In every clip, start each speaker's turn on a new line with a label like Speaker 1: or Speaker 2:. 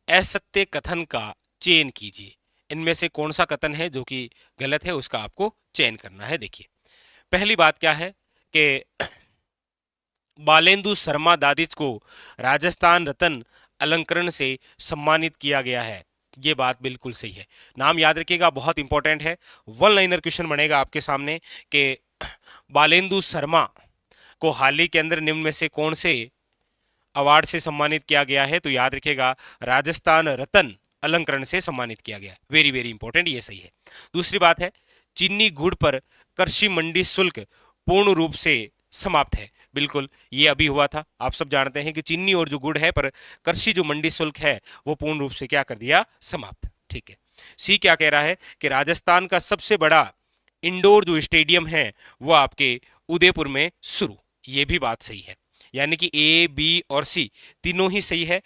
Speaker 1: असत्य कथन का चयन कीजिए। इनमें से कौन सा कथन है जो कि गलत है, उसका आपको चयन करना है। देखिए, पहली बात क्या है कि बालेंदु शर्मा दादिच को राजस्थान रत्न अलंकरण से सम्मानित किया गया है। ये बात बिल्कुल सही है। नाम याद रखिएगा, बहुत इंपॉर्टेंट है। वन लाइनर क्वेश्चन बनेगा आपके सामने कि बालेंदु शर्मा को हाल ही के अंदर निम्न में से कौन से अवार्ड से सम्मानित किया गया है, तो याद रखिएगा राजस्थान रत्न अलंकरण से सम्मानित किया गया। वेरी वेरी इंपॉर्टेंट, ये सही है। दूसरी बात है, चीनी गुड़ पर कृषि मंडी शुल्क पूर्ण रूप से समाप्त है। बिल्कुल, ये अभी हुआ था। आप सब जानते हैं कि चीनी और जो गुड़ है पर कृषि जो मंडी शुल्क है वो पूर्ण रूप से क्या कर दिया, समाप्त। ठीक है। सी क्या कह रहा है कि राजस्थान का सबसे बड़ा इंडोर जो स्टेडियम है वो आपके उदयपुर में शुरू। ये भी बात सही है, यानी कि ए बी और सी तीनों ही सही है।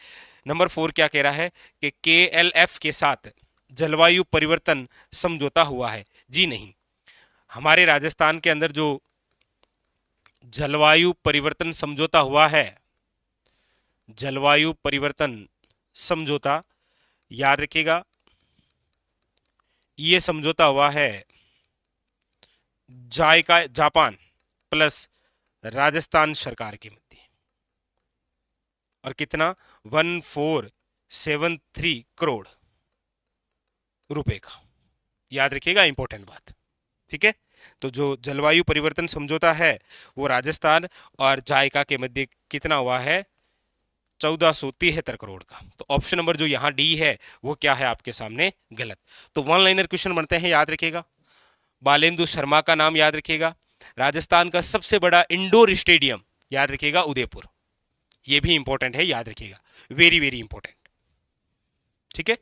Speaker 1: नंबर 4 क्या कह रहा है कि KLF के साथ जलवायु परिवर्तन समझौता हुआ है। जी नहीं, हमारे राजस्थान के अंदर जो जलवायु परिवर्तन समझौता हुआ है, जलवायु परिवर्तन समझौता, याद रखिएगा ये समझौता हुआ है जायका जापान प्लस राजस्थान सरकार के मध्य। और कितना, 1473 करोड़ रुपए का। याद रखिएगा, इंपॉर्टेंट बात। ठीक है। तो जो जलवायु परिवर्तन समझौता है वो राजस्थान और जायका के मध्य कितना हुआ है, 1473 करोड़ का। तो ऑप्शन नंबर जो यहाँ डी है वो क्या है आपके सामने, गलत। तो वन लाइनर क्वेश्चन बनते हैं, याद रखिएगा बालेंदु शर्मा का नाम याद रखिएगा, राजस्थान का सबसे बड़ा इंडोर स्टेडियम याद रखिएगा उदयपुर। ये भी इंपॉर्टेंट है, याद रखिएगा, वेरी वेरी इंपॉर्टेंट। ठीक है।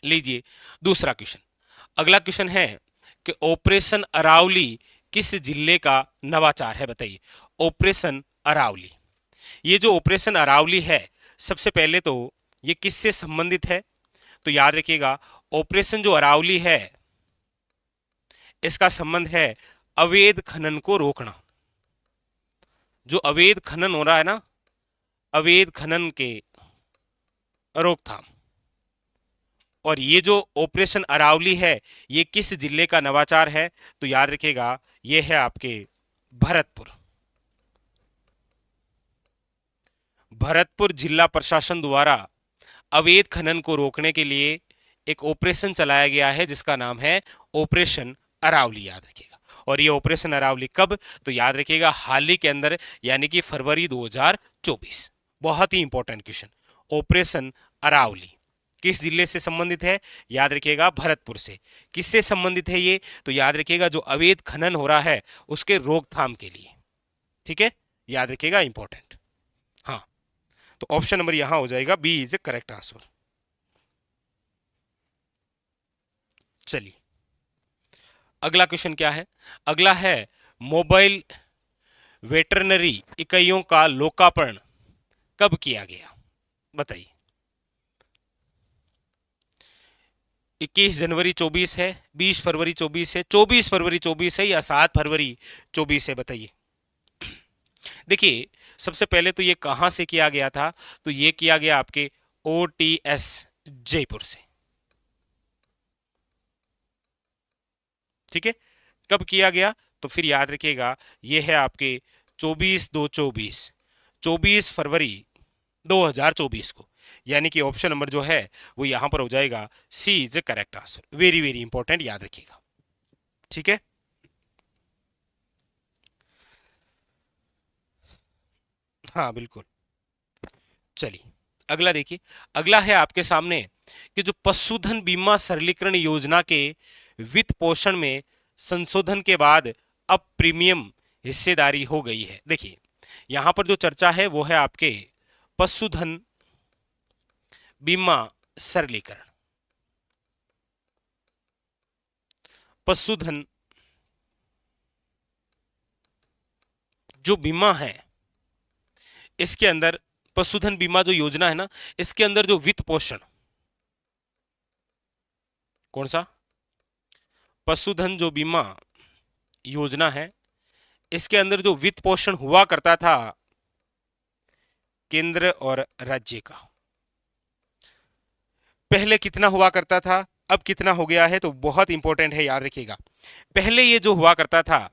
Speaker 1: लीजिए दूसरा क्वेश्चन। अगला क्वेश्चन है कि ऑपरेशन अरावली किस जिले का नवाचार है, बताइए। ऑपरेशन अरावली, ये जो ऑपरेशन अरावली है, सबसे पहले तो ये किससे संबंधित है, तो याद रखिएगा ऑपरेशन जो अरावली है इसका संबंध है अवैध खनन को रोकना। जो अवैध खनन हो रहा है ना, अवैध खनन के रोकथाम। और ये जो ऑपरेशन अरावली है ये किस जिले का नवाचार है, तो याद रखिएगा ये है आपके भरतपुर। भरतपुर जिला प्रशासन द्वारा अवैध खनन को रोकने के लिए एक ऑपरेशन चलाया गया है जिसका नाम है ऑपरेशन अरावली, याद रखिएगा। और ये ऑपरेशन अरावली कब, तो याद रखिएगा हाल ही के अंदर, यानी कि फरवरी 2024। बहुत ही इंपॉर्टेंट क्वेश्चन। ऑपरेशन अरावली किस जिले से संबंधित है, याद रखिएगा भरतपुर से। किससे संबंधित है ये, तो याद रखिएगा जो अवैध खनन हो रहा है उसके रोकथाम के लिए। ठीक है, याद रखिएगा, इंपॉर्टेंट। हाँ, तो ऑप्शन नंबर यहां हो जाएगा B is A correct answer. चलिए अगला क्वेश्चन क्या है, अगला है मोबाइल वेटरनरी इकाइयों का लोकार्पण कब किया गया, बताइए। 21 जनवरी 24 है, 20 फरवरी 24 है, 24 फरवरी 24 है, या 7 फरवरी 24 है, बताइए। देखिए सबसे पहले तो ये कहां से किया गया था, तो ये किया गया आपके OTS जयपुर से। ठीक है, कब किया गया, तो फिर याद रखिएगा ये है आपके 24 फरवरी 2024 को। यानी कि ऑप्शन नंबर जो है वो यहां पर हो जाएगा C is A correct answer. Very very important, याद रखिएगा। ठीक है, हाँ बिल्कुल। चलिए अगला देखिए, अगला है आपके सामने कि जो पशुधन बीमा सरलीकरण योजना के वित्त पोषण में संशोधन के बाद अब प्रीमियम हिस्सेदारी हो गई है। देखिए यहां पर जो चर्चा है वो है आपके पशुधन बीमा सरलीकरण। पशुधन जो बीमा है इसके अंदर, पशुधन बीमा जो योजना है ना, इसके अंदर जो वित्त पोषण, कौन सा, पशुधन जो बीमा योजना है इसके अंदर जो वित्त पोषण हुआ करता था केंद्र और राज्य का, पहले कितना हुआ करता था, अब कितना हो गया है, तो बहुत इंपॉर्टेंट है, याद रखिएगा। पहले ये जो हुआ करता था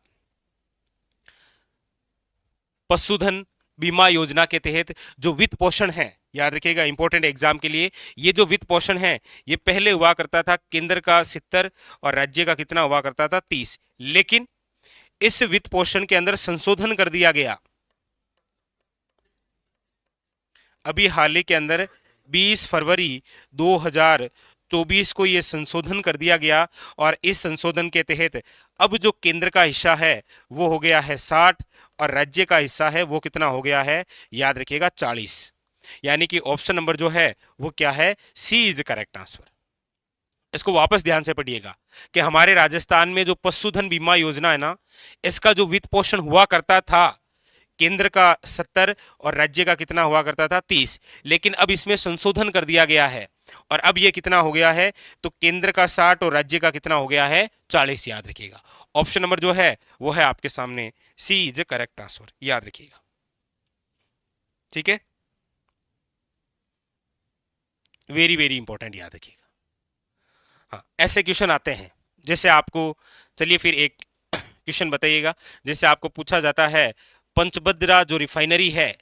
Speaker 1: पशुधन बीमा योजना के तहत जो वित्त पोषण है, याद रखिएगा इंपॉर्टेंट एग्जाम के लिए, ये जो वित्त पोषण है ये पहले हुआ करता था केंद्र का 70 और राज्य का कितना हुआ करता था 30। लेकिन इस वित्त पोषण के अंदर संशोधन कर दिया गया अभी हाल ही के अंदर 20 फरवरी 2024 को ये संशोधन कर दिया गया, और इस संशोधन के तहत अब जो केंद्र का हिस्सा है वो हो गया है 60 और राज्य का हिस्सा है वो कितना हो गया है, याद रखिएगा 40। यानी कि ऑप्शन नंबर जो है वो क्या है, सी इज करेक्ट आंसर। इसको वापस ध्यान से पढ़िएगा कि हमारे राजस्थान में जो पशुधन बीमा योजना है ना, इसका जो वित्त पोषण हुआ करता था केंद्र का 70 और राज्य का कितना हुआ करता था 30, लेकिन अब इसमें संशोधन कर दिया गया है और अब ये कितना हो गया है, तो केंद्र का 60 और राज्य का कितना हो गया है 40। याद रखिएगा ऑप्शन नंबर जो है वो है आपके सामने, सी इज करेक्ट आंसर, याद रखिएगा। ठीक है, वेरी वेरी इंपॉर्टेंट, याद रखिएगा। हाँ, ऐसे क्वेश्चन आते हैं जैसे आपको, चलिए फिर एक क्वेश्चन बताइएगा, जैसे आपको पूछा जाता है पंचभद्रा जो रिफाइनरी है,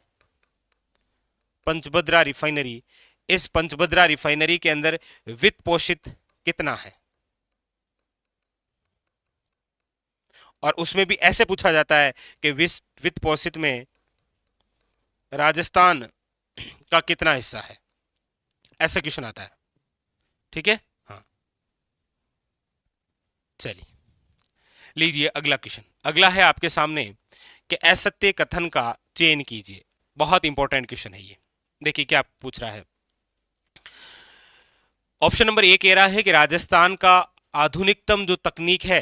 Speaker 1: पंचभद्रा रिफाइनरी, इस पंचभद्रा रिफाइनरी के अंदर वित्त पोषित कितना है, और उसमें भी ऐसे पूछा जाता है कि वित्त पोषित में राजस्थान का कितना हिस्सा है, ऐसा क्वेश्चन आता है। ठीक है, हाँ चलिए लीजिए अगला क्वेश्चन। अगला है आपके सामने कि असत्य कथन का चयन कीजिए। बहुत इंपॉर्टेंट क्वेश्चन है ये, देखिए क्या पूछ रहा है। ऑप्शन नंबर ए कह रहा है कि राजस्थान का आधुनिकतम जो तकनीक है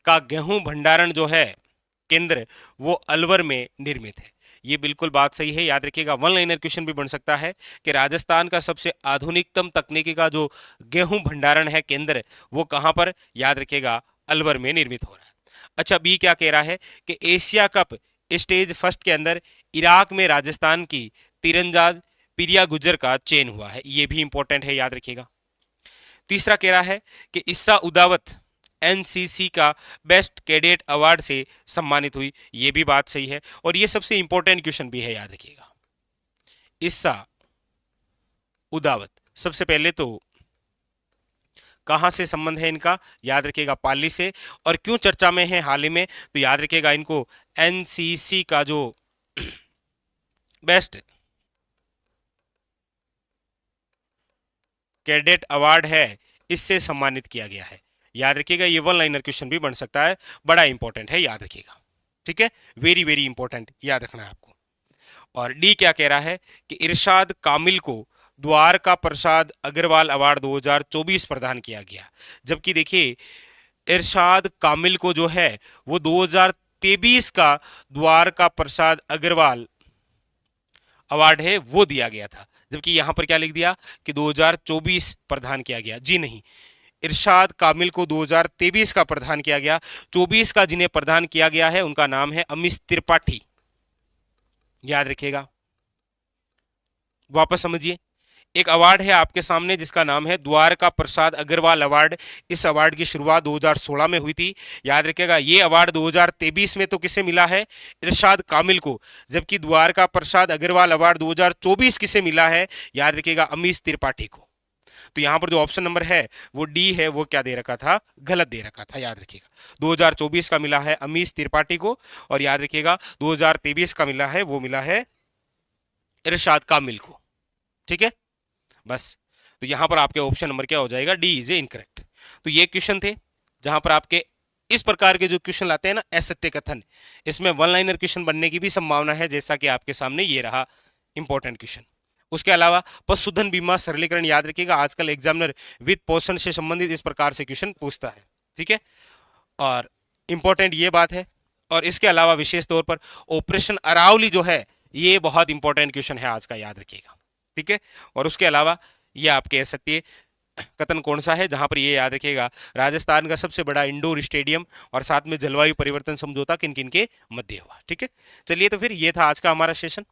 Speaker 1: का गेहूं भंडारण जो है केंद्र वो अलवर में निर्मित है। ये बिल्कुल बात सही है, याद रखिएगा। वन लाइनर क्वेश्चन भी बन सकता है कि राजस्थान का सबसे आधुनिकतम तकनीकी का जो गेहूं भंडारण है केंद्र वो कहां पर, याद रखिएगा अलवर में निर्मित हो रहा है। अच्छा, बी क्या कह रहा है कि एशिया कप स्टेज फर्स्ट के अंदर इराक में राजस्थान की तीरंदाज प्रिया गुज्जर का चयन हुआ है, ये भी इंपॉर्टेंट है, याद रखिएगा। तीसरा कह रहा है कि ईसा उदावत एनसीसी का बेस्ट कैडेट अवार्ड से सम्मानित हुई, ये भी बात सही है, और ये सबसे इंपॉर्टेंट क्वेश्चन भी है, याद रखिएगा। ईसा उदावत सबसे पहले तो कहां से संबंध है इनका, याद रखिएगा पाली से, और क्यों चर्चा में है हाल ही में, तो याद रखिएगा इनको एनसीसी का जो बेस्ट कैडेट अवार्ड है इससे सम्मानित किया गया है, याद रखिएगा। ये वन लाइनर क्वेश्चन भी बन सकता है, बड़ा इंपॉर्टेंट है, याद रखिएगा। ठीक है, वेरी वेरी इंपॉर्टेंट, याद रखना है आपको। और डी क्या कह रहा है कि इरशाद कामिल को द्वारका प्रसाद अग्रवाल अवार्ड 2024 प्रदान किया गया, जबकि देखिए इरशाद कामिल को जो है वो 2023 का द्वारका प्रसाद अग्रवाल अवार्ड है वो दिया गया था, जबकि यहां पर क्या लिख दिया कि 2024 प्रदान किया गया। जी नहीं, इरशाद कामिल को 2023 का प्रदान किया गया। 24 का जिन्हें प्रदान किया गया है उनका नाम है अमित त्रिपाठी, याद रखिएगा। वापस समझिए, एक अवार्ड है आपके सामने जिसका नाम है द्वारका प्रसाद अग्रवाल अवार्ड। इस अवार्ड की शुरुआत 2016 में हुई थी, याद रखिएगा। ये अवार्ड 2023 में तो किसे मिला है, इरशाद कामिल को, जबकि द्वारका प्रसाद अग्रवाल अवार्ड 2024 किसे मिला है, याद रखिएगा अमीश त्रिपाठी को। तो यहां पर जो ऑप्शन नंबर है वो डी है, वो क्या दे रखा था, गलत दे रखा था, याद रखिएगा। 2024 का मिला है अमीश त्रिपाठी को, और याद रखिएगा 2023 का मिला है वो मिला है इरशाद कामिल को। ठीक है, बस। तो यहां पर आपके ऑप्शन नंबर क्या हो जाएगा, डी इज इनकरेक्ट। तो ये क्वेश्चन थे जहां पर आपके इस प्रकार के जो क्वेश्चन लाते हैं ना असत्य कथन, इसमें वन लाइनर क्वेश्चन बनने की भी संभावना है, जैसा कि आपके सामने ये रहा इंपॉर्टेंट क्वेश्चन। उसके अलावा पशुधन बीमा सरलीकरण, याद रखिएगा आजकल एग्जामिनर वित्त पोषण से संबंधित इस प्रकार से क्वेश्चन पूछता है। ठीक है, और इंपॉर्टेंट ये बात है। और इसके अलावा विशेष तौर पर ऑपरेशन अरावली जो है ये बहुत इंपॉर्टेंट क्वेश्चन है आज का, याद रखिएगा। ठीक है, और उसके अलावा ये आप कह सकते हैं कथन कौन सा है, जहां पर ये याद रखिएगा राजस्थान का सबसे बड़ा इंडोर स्टेडियम और साथ में जलवायु परिवर्तन समझौता किन किन के मध्य हुआ। ठीक है, चलिए तो फिर ये था आज का हमारा सेशन।